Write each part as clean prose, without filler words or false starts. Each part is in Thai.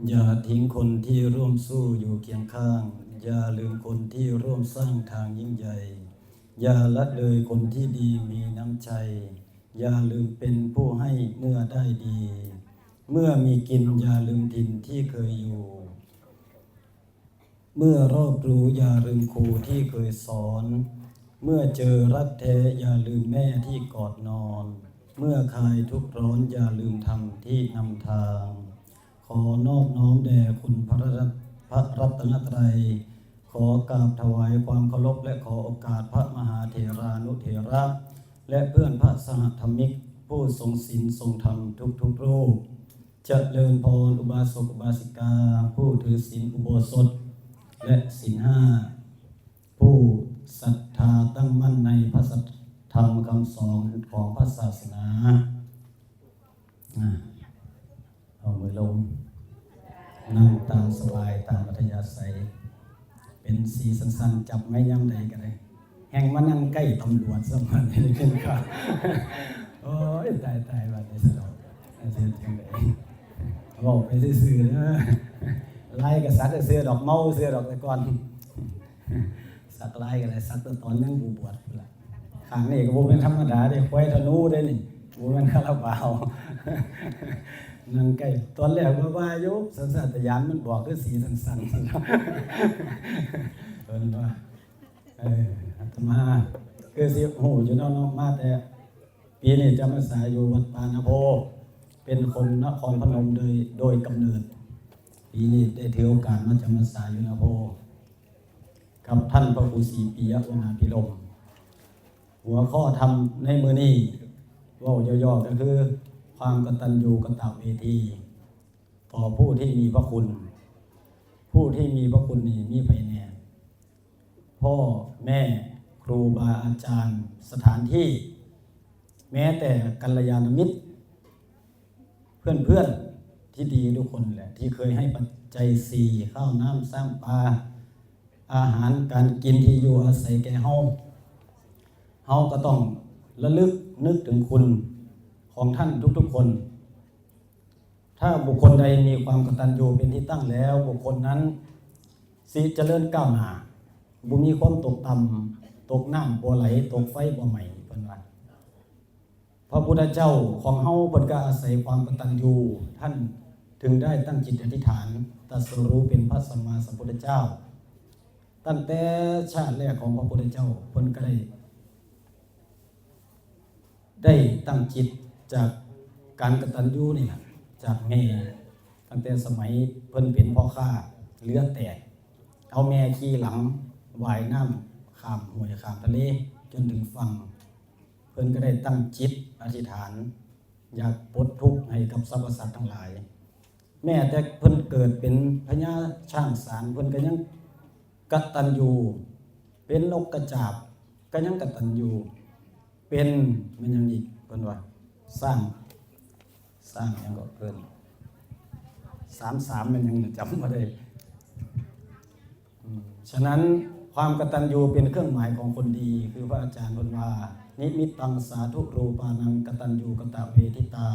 อย่าทิ้งคนที่ร่วมสู้อยู่เคียงข้างอย่าลืมคนที่ร่วมสร้างทางยิ่งใหญ่อย่าละเลยคนที่ดีมีน้ำใจอย่าลืมเป็นผู้ให้เมื่อได้ดีเมื่อมีกินอย่าลืมถิ่นที่เคยอยู่เมื่อรอบรู้อย่าลืมครูที่เคยสอนเมื่อเจอรักแท้อย่าลืมแม่ที่กอดนอนเมื่อคลายทุกข์ร้อนอย่าลืมธรรมที่นำทางขอนอบน้อมแด่คุณพระรัตนตรัยขอกราบถวายความเคารพและขอโอกาสพระมหาเถรานุเถระและเพื่อนพระสหธรรมิกผู้ทรงศีลทรงธรรมทุกรูปเจริญพรอุบาสกอุบาสิกาผู้ถือศีลอุโบสถและศีลห้าผู้ศรัทธาตั้งมั่นในพระสัทธรรมคำสอนของพระศาสนาเอามือลงนั่งตามสบายตามอัธยาศัยเป็นสีสั้นๆจับไม่ย่ำใดกันเลยแห่งมานั่งใกล้ตำรวจสมัยนี้ขึ้นค่ะโอ้ยตายวันนี้สนุกเสียจังเลยบอกไปซื้อๆนะไล่กับสัตว์เสื้อดอกเมาเสื้อดอกตะกอนสักไล่กันเลยสักตอนนั่งบวชละขางนี่ก็บุเป็นธรรมดาเด็กไว้ธนูได้นี่บุเป็นคาราบาวนั่งใกล้ตอนแรกว่ายุบสันสัตยานมันบอกคือสีสั้นๆเพิ่นว่าอาตมาคือสิโหอยู่นอกมาแต่ปีนี้จำพรรษาอยู่วัดปานาโพเป็นคนนครพนมโดยกำเนิดปีนี้ได้ถือโอกาสมาจำพรรษาอยู่นาโพกับท่านพระครูศรีปิยวนาภิรมย์หัวข้อธรรมในมื้อนี้ว่าย่อๆก็คือความกตัญญูกตเวทีต่อผู้ที่มีพระคุณผู้ที่มีพระคุณนี่มีไปแน่พ่อแม่ครูบาอาจารย์สถานที่แม้แต่กัลยาณมิตรเพื่อนที่ดีทุกคนแหละที่เคยให้ปัจจัยสี่ข้าวน้ำซ้ำปลาอาหารการกินที่อยู่อาศัยแก่เฮาก็ต้องระลึกนึกถึงคุณของท่านทุกๆคนถ้าบุคคลใดมีความกตัญญูเป็นที่ตั้งแล้วบุคคลนั้นสิเจริญก้าวหน้าบ่มีความตกต่ำตกน้ำบ่ไหลตกไฟบ่ไหม้เพิ่นว่าพระพุทธเจ้าของเฮาเพิ่นก็อาศัยความกตัญญูท่านถึงได้ตั้งจิตอธิษฐานตรัสรู้เป็นพระสัมมาสัมพุทธเจ้าตั้งแต่ชาติแรกของพระพุทธเจ้าเพิ่นก็ได้ตั้งจิตจากการกตัญญูนี่จากแม่ตั้งแต่สมัยเพิ่นเป็นพ่อค้าเรือแตกเอาแม่ขี่หลังว่ายน้ำข้ามห้วยข้ามทะเลจนถึงฝั่งเพิ่นก็ได้ตั้งจิตอธิษฐานอยากปลดทุกข์ให้กับสรรพสัตว์ทั้งหลายแม่แต่เพิ่นเกิดเป็นพญาช้างสารเพิ่นก็ยังกตัญญูเป็นนกกระจาบก็ยังกตัญญูเป็นมันยังอีกเพิ่นว่าสร้างยังก็เกิน33มันยังจำบ่ได้ฉะนั้นความกตัญญูเป็นเครื่องหมายของคนดีคือพระอาจารย์เพิ่นว่านิมิตตังสาธุรูปานังกตัญญูกตเวทิตา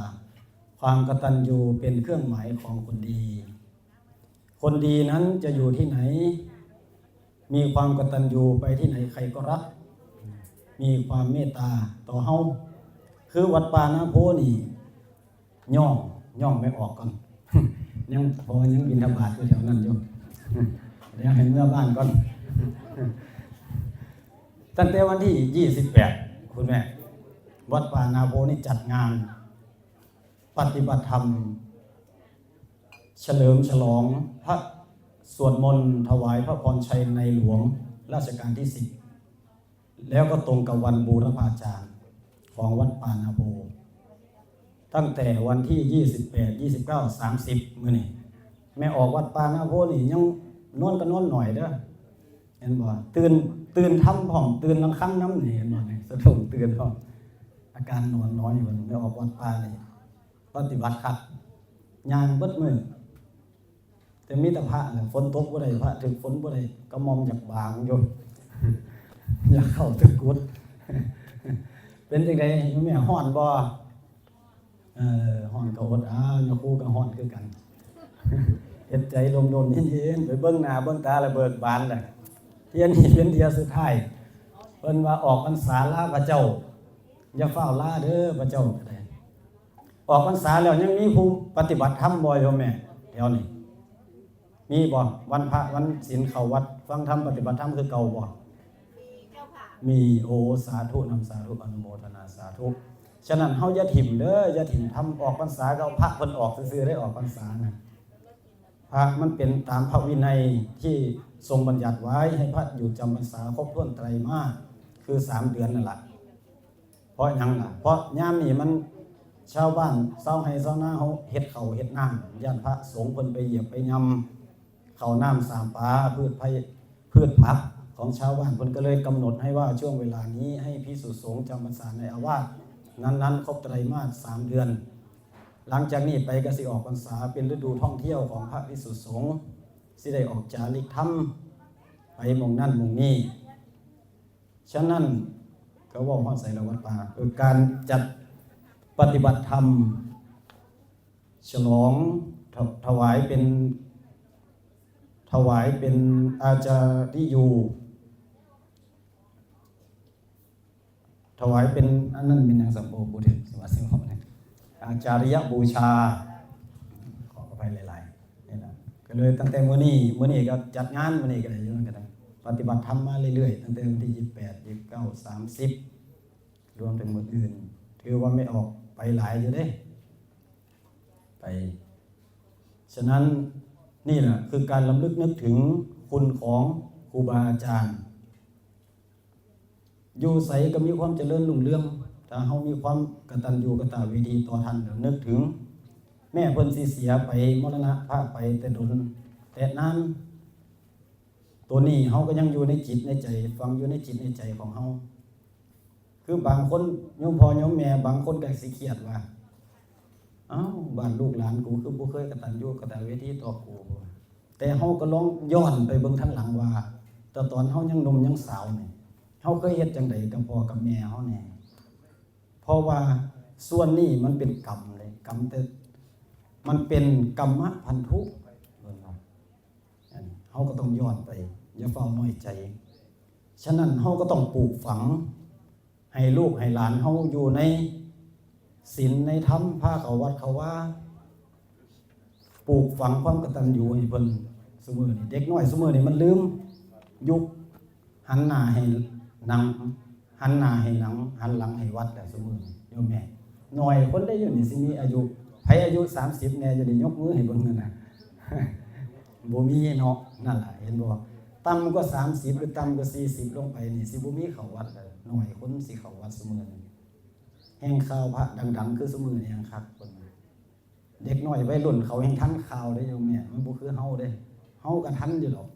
ความกตัญญูเป็นเครื่องหมายของคนดีคนดีนั้นจะอยู่ที่ไหนมีความกตัญญูไปที่ไหนใครก็รักมีความเมตตาต่อเฮาคือวัดป่านาโพนี่ย่องไม่ออกก่อนยังพอยังบิณฑบาตอยู่แถวนั้นอยู่เดี๋ยวให้เมื่อบ้านก่อนตั้งแต่วันที่28คุณแม่วัดป่านาโพนี่จัดงานปฏิบัติธรรมเฉลิมฉลองพระสวดมนต์ถวายพระพรชัยในหลวงรัชกาลที่10แล้วก็ตรงกับวันบูรพาจารย์ของวัดป่านาโพตั้งแต่วันที่28 29 30มื้อนี้แม่ออกวัดป่านาโพนี่ยังนอนก็นอนหน่อยเด้อเห็นบ่ตื่นทำพร้อมตื่นลังคั่งน้ำนี่เห็นบ่นี่สะดุ้งตื่นพร้อมอาการนอนน้อยอยู่แม่ออกวัดป่านี่ปฏิบัติครับย่างเบิดมื้อแต่มีแต่พระน่ะฝนตกบ่ได้พระถึงฝนบ่ได้ก็มอมอยากบางอยู่อยากเข้าตึกกุดเป็นจังได๋แม่ฮ้อนบ่ฮ้อนก็อดอย่าคู่ก็ฮ้อนคือกัน ฮ็ดใจลมๆเย็นๆไปเบิ่งหน้าเบิ่งตาแล้วเบิกบานแหละเที่ยนี้เป็นเที่ยสุดท้ายเพิ่นว่าออกพรรษาลาพระเจ้าอย่าเฝ้าลาเด้อพระเจ้าก็ได้ออกพรรษาแล้วยังมีผู้ปฏิบัติธรรมบ่โยมแม่แถวนี้มีบ่วันพระวันศีลเข้าวัดฟังธรรมปฏิบัติธรรมคือเก่าบ่มีโอสาธุนำสาธุอนุโมทนาสาธุฉะนั้นเฮาอย่าถิ่มเด้ออย่าถิ่มทำออกพรรษาก็เอาพระเพิ่นออกซื่อๆได้ออกพรรษานะพระมันเป็นตามพระวินัยที่ทรงบัญญัติไว้ให้พระอยู่จำพรรษาครบถ้วนไตรมาสคือ3เดือนนั่นล่ะเพราะหยังล่ะเพราะยามนี้มันชาวบ้านชาวไร่ชาวนาเฮาเฮ็ดข้าวเฮ็ดน้ำย่านพระสงฆ์เพิ่นไปเหยียบไปยำข้าวน้ำสามปลาพืชผักของชาวบ้านเพิ่นก็เลยกำหนดให้ว่าช่วงเวลานี้ให้ภิกษุสงฆ์จำพรรษาในอาวาสนั้นครบไตรมาส3เดือนหลังจากนี้ไปก็สิออกพรรษาเป็นฤดูท่องเที่ยวของพระภิกษุสงฆ์สิได้ออกจาริกธรรมไปหม่องนั้นหม่องนี้ฉะนั้นก็ว่าฮอดใส่ละวัดป่าคือการจัดปฏิบัติธรรมฉลองถวายเป็นอาจาริยูถวายเป็นอันนั้นเป็นอย่างสัมโภชน์สวัสดิ์เนี่ยอาจาริยบูชาขออภัยหลายๆนี่นะก็เลยตั้งแต่มื้อนี้ก็จัดงานมื้อนี้ก็ได้อยู่นั่นก็ได้ปฏิบัติธรรมมาเรื่อยๆตั้งแต่วันที่28 29 30รวมถึงมื้ออื่นถือว่าไม่ออกไปหลายอยู่เด้ไปฉะนั้นนี่แหละคือการรำลึกนึกถึงคุณของครูบาอาจารย์อยู่ใสก็มีความเจริญรุ่งเรืองถ้าเฮามีความกตัญญูกตเวทีต่อท่านนึกถึงแม่เพิ่นสิเสียไปมรณภาพไปแต่ดนแต่นั้นตัวนี้เฮาก็ยังอยู่ในจิตในใจฟังอยู่ในจิตในใจของเฮาคือบางคนโยมพ่อโยมแม่บางคนก็สิเครียดว่าอ้าวบ้านลูกหลานกูคือบ่เคยกตัญญูกตเวทีต่อกูแต่เฮาก็ลองย้อนไปเบิ่งทันหลังว่าแต่ตอนเฮายังหนุ่มยังสาวนี่เฮาเคยเฮ็ดจังไดกับพ่อกับแม่เฮาแน่เพราะว่าส่วนนี้มันเป็นกรรมเลยกรรมแต่มันเป็นกรรมะพันธุเฮาก็ต้องย้อนไปอย่าเฝ้าน้อยใจฉะนั้นเฮาก็ต้องปลูกฝังให้ลูกให้หลานเฮาอยู่ในศีลในธรรมพาเข้าวัดเข้าว่าปลูกฝังความกตัญญูให้เพิ่นซุมื้อนี้เด็กน้อยซุมื้อนี้มันลืมยุคหันหน้าให้หนังหันหน้าให้หนังหันหลังให้วัดแล้วซุมื้อนี้โยมแม่น้อยคนได้อยู่นี่สิมีอายุไผอายุ30แน่จะได้ยกมือให้เบิ่งนั่นน่ะบ่มีเนาะนั่นล่ะเห็นบ่ต่ำกว่า30หรือต่ำกว่า40ลงไปนี่สิบ่มีเข้าวัดเลยน้อยคนสิเข้าวัดซุมื้อนี้แห่งข่าวพระดังๆคือซุมื้อนี้ยังคักคนเด็กน้อยวัยรุ่นเขาแห่งทันข่าวได้โยมแม่มันบ่คือเฮาเด้เฮาก็ทันอยู่หรอก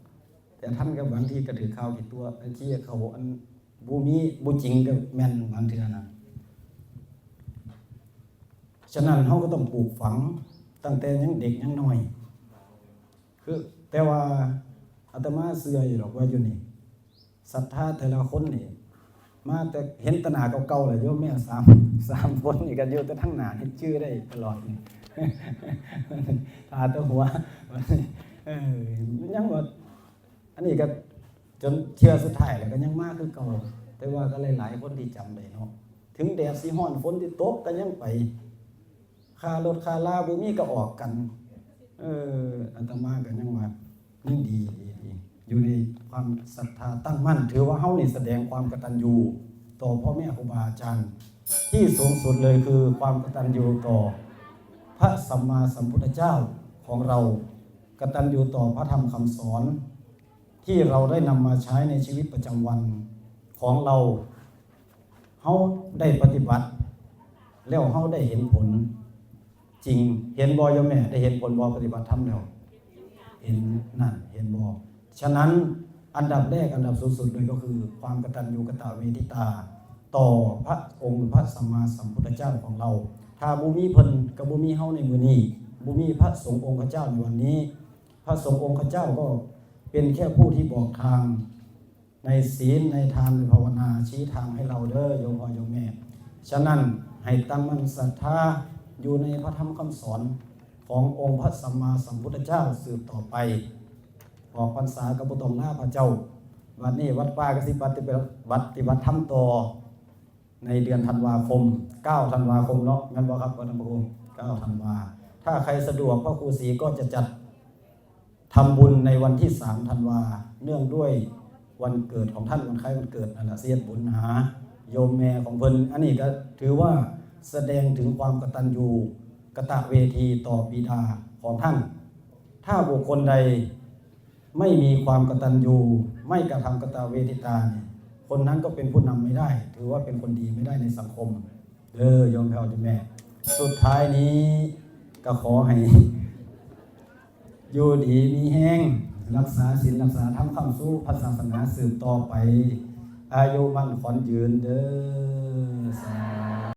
แต่ท่านก็บางทีก็ถือข่าวผิดตัวไอ้ที่เขาอันบ่มีบ่จริงก็แม่นบางเทื่อนะฉะนั้นเฮาก็ต้องปลูกฝังตั้งแต่ยังเด็กยังน้อยคือแต่ว่าอาตมาเชื่ออยู่หรอกว่าอยู่นี่ศรัทธาแต่ละคนนี่มาแต่เห็นตนาเก่าๆแหละโยมแม่3คนนี่ก็อยู่แต่ทั้งหน้าเฮ็ดชื่อได้ตลอดนี่ตาตัวหัวยังว่าอันนี้ก็จนเชื่อสุดท้ายแล้วก็ยังมากคือเก่าแต่ว่าก็หลายๆคนที่จำได้เนาะถึงแดดสิร้อนฝนที่ตกก็ยังไปค่ารถค่าลาบ่มีก็ออกกันอาตมาก็ยังว่านี่ดีอยู่ในความศรัทธาตั้งมั่นถือว่าเฮานี่แสดงความกตัญญูต่อพ่อแม่ครูบาอาจารย์ที่สูงสุดเลยคือความกตัญญูต่อพระสัมมาสัมพุทธเจ้าของเรากตัญญูต่อพระธรรมคำสอนที่เราได้นำมาใช้ในชีวิตประจำวันของเราเฮาได้ปฏิบัติแล้วเฮาได้เห็นผลจริงเห็นบ่โยมแม่ได้เห็นผลบ่ปฏิบัติธรรมแล้วเห็นนั่นเห็นบ่ฉะนั้นอันดับแรกอันดับสูงสุดเลยก็คือความกตัญญูกตเวทิตาต่อพระองค์พระสัมมาสัมพุทธเจ้าของเราถ้าบ่มีเพิ่นก็บ่มีเฮาในมื้อนี้บ่มีพระสงฆ์องค์เจ้าในวันนี้พระสงฆ์องค์เจ้าก็เป็นแค่ผู้ที่บอกทางในศีลในทานในภาวนาชี้ทางให้เราเด้อโยมพ่อโยมแม่ฉะนั้นให้ตั้งมั่นศรัทธาอยู่ในพระธรรมคำสอน ขององค์พระสัมมาสัมพุทธเจ้าสืบต่อไปออกพรรษากับบุตรหน้าพระเจ้าวันนี้วัดป่ากสิปฏิบัติธรรมต่อในเดือนธันวาคม9ธันวาคมเนาะงั้นบ่ครับวัดธรรมโค9ธันวาถ้าใครสะดวกพระครูศรีก็จะจัดทำบุญในวันที่3ธันวาเนื่องด้วยวันเกิดของท่านวันคล้ายวันเกิดนั่นแหละเสียบุญหาโยมแม่ของเพิ่นอันนี้ก็ถือว่าแสดงถึงความกตัญญูกตเวทีต่อบิดาของท่านถ้าบุคคลใดไม่มีความกตัญญูไม่กระทำกตเวทิตาเนี่ยคนนั้นก็เป็นผู้นำไม่ได้ถือว่าเป็นคนดีไม่ได้ในสังคมโยมพ่อโยมแม่สุดท้ายนี้ก็ขอให้อยู่ดีมีแห้งรักษาศีลรักษาธรรมคำสู้พระศาสนาสืบต่อไปอายุมั่นขวัญยืนเด้อสา